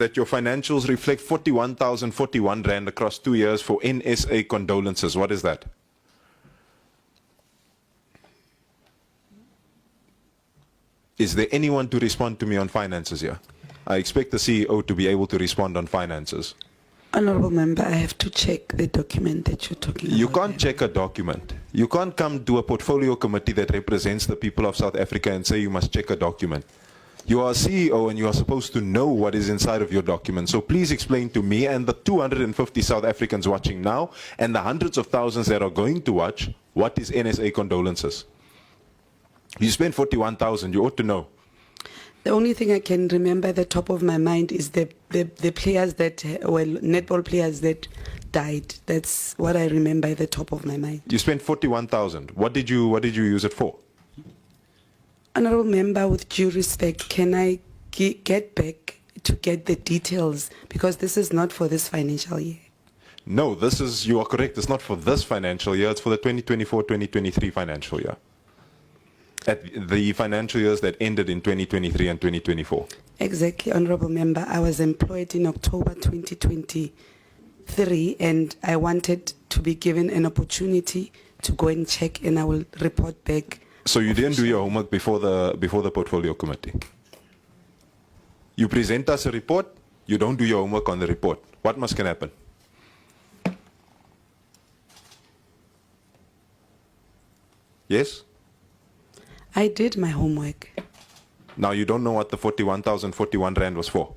that your financials reflect 41,041 Rand across 2 years for NSA condolences. What is that? Is there anyone to respond to me on finances here? I expect the CEO to be able to respond on finances. Honorable Member, I have to check the document that you're talking about. You can't check a document. You can't come to a portfolio committee that represents the people of South Africa and say you must check a document. You are a CEO and you are supposed to know what is inside of your document. So please explain to me and the 250 South Africans watching now and the hundreds of thousands that are going to watch, what is NSA condolences? You spent 41,000, you ought to know. The only thing I can remember at the top of my mind is the players that, well, netball players that died. That's what I remember at the top of my mind. You spent 41,000. What did you use it for? Honorable Member, with due respect, can I get back to get the details? Because this is not for this financial year. No, you are correct. It's not for this financial year. It's for the 2024-2023 financial year. At the financial years that ended in 2023 and 2024. Exactly, Honorable Member. I was employed in October 2023 and I wanted to be given an opportunity to go and check, and I will report back. So you didn't do your homework before the portfolio committee? You present us a report, you don't do your homework on the report. What must can happen? Yes? I did my homework. Now you don't know what the 41,041 Rand was for.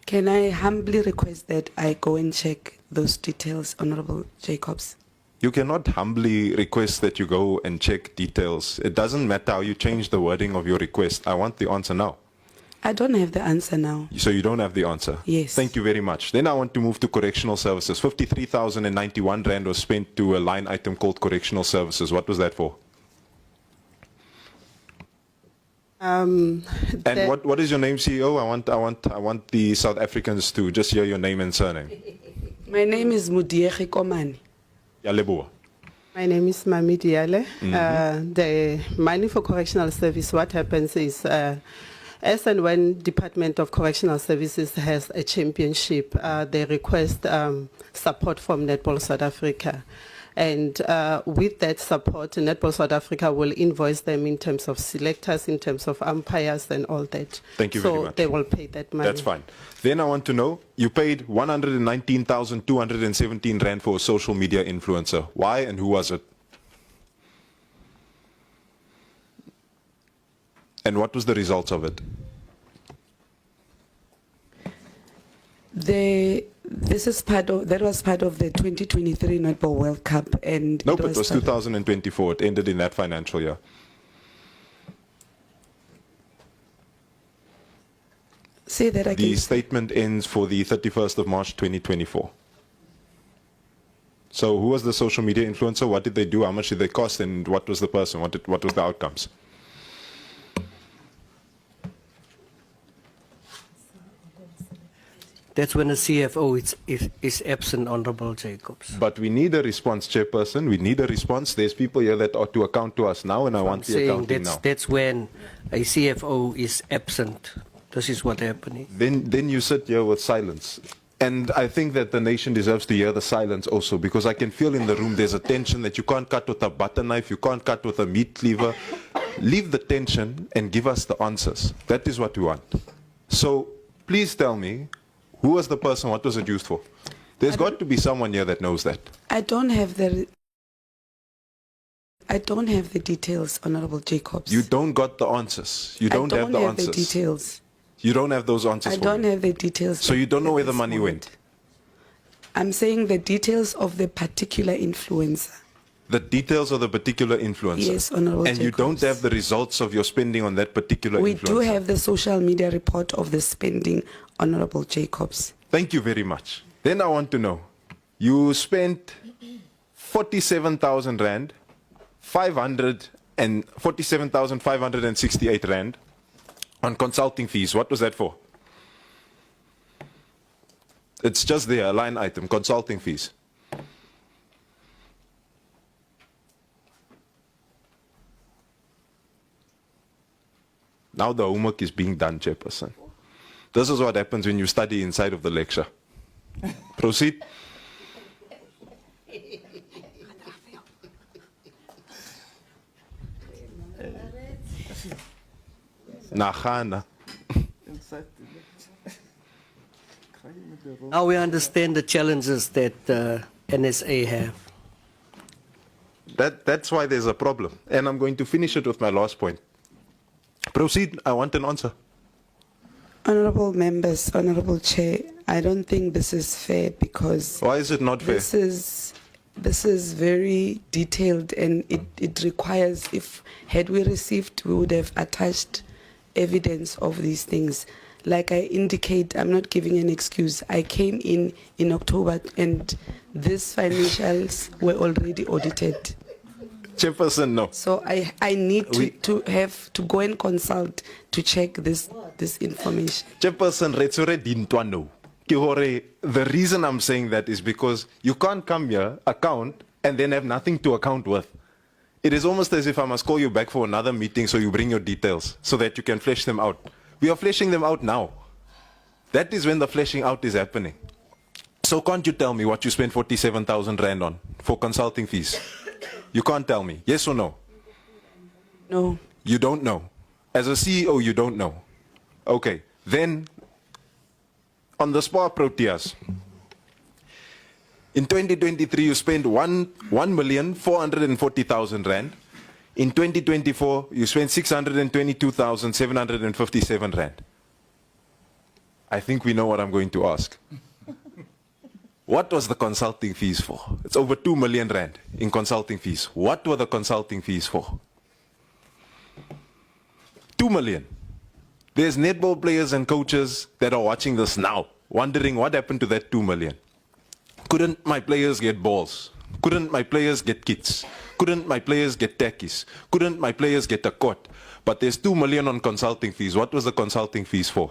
Can I humbly request that I go and check those details, Honorable Jacobs? You cannot humbly request that you go and check details. It doesn't matter how you change the wording of your request. I want the answer now. I don't have the answer now. So you don't have the answer? Yes. Thank you very much. Then I want to move to correctional services. 53,091 Rand was spent to a line item called correctional services. What was that for? And what is your name, CEO? I want the South Africans to just hear your name and surname. My name is Mudiege Komani. Yaleboa. My name is Mami Diale. The money for correctional service, what happens is, as and when Department of Correctional Services has a championship, they request support from Netball South Africa. And with that support, Netball South Africa will invoice them in terms of selectors, in terms of umpires and all that. Thank you very much. So they will pay that money. That's fine. Then I want to know, you paid 119,217 Rand for a social media influencer. Why and who was it? And what was the results of it? That was part of the 2023 Netball World Cup, and nope, it was 2024. It ended in that financial year. Say that again. The statement ends for the 31st of March 2024. So who was the social media influencer? What did they do? How much did they cost? And what was the person? What was the outcomes? That's when the CFO is absent, Honorable Jacobs. But we need a response, Chairperson. We need a response. There's people here that ought to account to us now, and I want the accounting now. That's when a CFO is absent. This is what happening. Then you sit here with silence. And I think that the nation deserves to hear the silence also, because I can feel in the room there's a tension that you can't cut with a butter knife, you can't cut with a meat cleaver. Leave the tension and give us the answers. That is what we want. So please tell me, who was the person? What was it used for? There's got to be someone here that knows that. I don't have the details, Honorable Jacobs. You don't got the answers. You don't have the answers. The details. You don't have those answers. I don't have the details. So you don't know where the money went. I'm saying the details of the particular influencer. The details of the particular influencer. Yes, Honorable And Jacobs. you don't have the results of your spending on that particular influencer. We do have the social media report of the spending, Honorable Jacobs. Thank you very much. Then I want to know, you spent 47,000 Rand, 47,568 Rand on consulting fees. What was that for? It's just there, a line item, consulting fees. Now the homework is being done, Chairperson. This is what happens when you study inside of the lecture. Proceed. Nagana. Now we understand the challenges that NSA have. That's why there's a problem. And I'm going to finish it with my last point. Proceed. I want an answer. Honorable members, Honorable Chair, I don't think this is fair because Why is it not fair? this is very detailed and it requires, if had we received, we would have attached evidence of these things. Like I indicate, I'm not giving an excuse. I came in October and these financials were already audited. Chairperson, no. So I need to have to go and consult to check this information. Chairperson, Retsure Dintwano. The reason I'm saying that is because you can't come here, account, and then have nothing to account with. It is almost as if I must call you back for another meeting so you bring your details so that you can flesh them out. We are fleshing them out now. That is when the fleshing out is happening. So can't you tell me what you spent 47,000 Rand on for consulting fees? You can't tell me. Yes or no? No. You don't know. As a CEO, you don't know. Okay. Then, on the Spar Proteas, in 2023, you spent 1,440,000 Rand. In 2024, you spent 622,757 Rand. I think we know what I'm going to ask. What was the consulting fees for? It's over 2 million Rand in consulting fees. What were the consulting fees for? 2 million. There's netball players and coaches that are watching this now, wondering what happened to that 2 million. Couldn't my players get balls? Couldn't my players get kits? Couldn't my players get tackies? Couldn't my players get a court? But there's 2 million on consulting fees. What was the consulting fees for?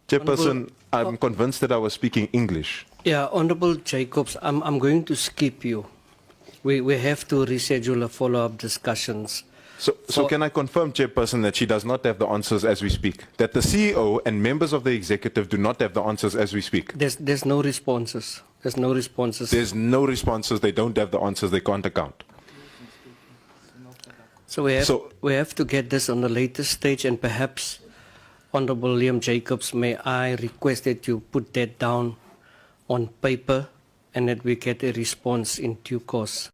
Chairperson, I'm convinced that I was speaking English. Yeah, Honorable Jacobs, I'm going to skip you. We have to reschedule a follow-up discussions. So can I confirm, Chairperson, that she does not have the answers as we speak? That the CEO and members of the executive do not have the answers as we speak? There's no responses. There's no responses. There's no responses. They don't have the answers. They can't account. So we have to get this on a later stage, and perhaps, Honorable Liam Jacobs, may I request that you put that down on paper and that we get a response in due course.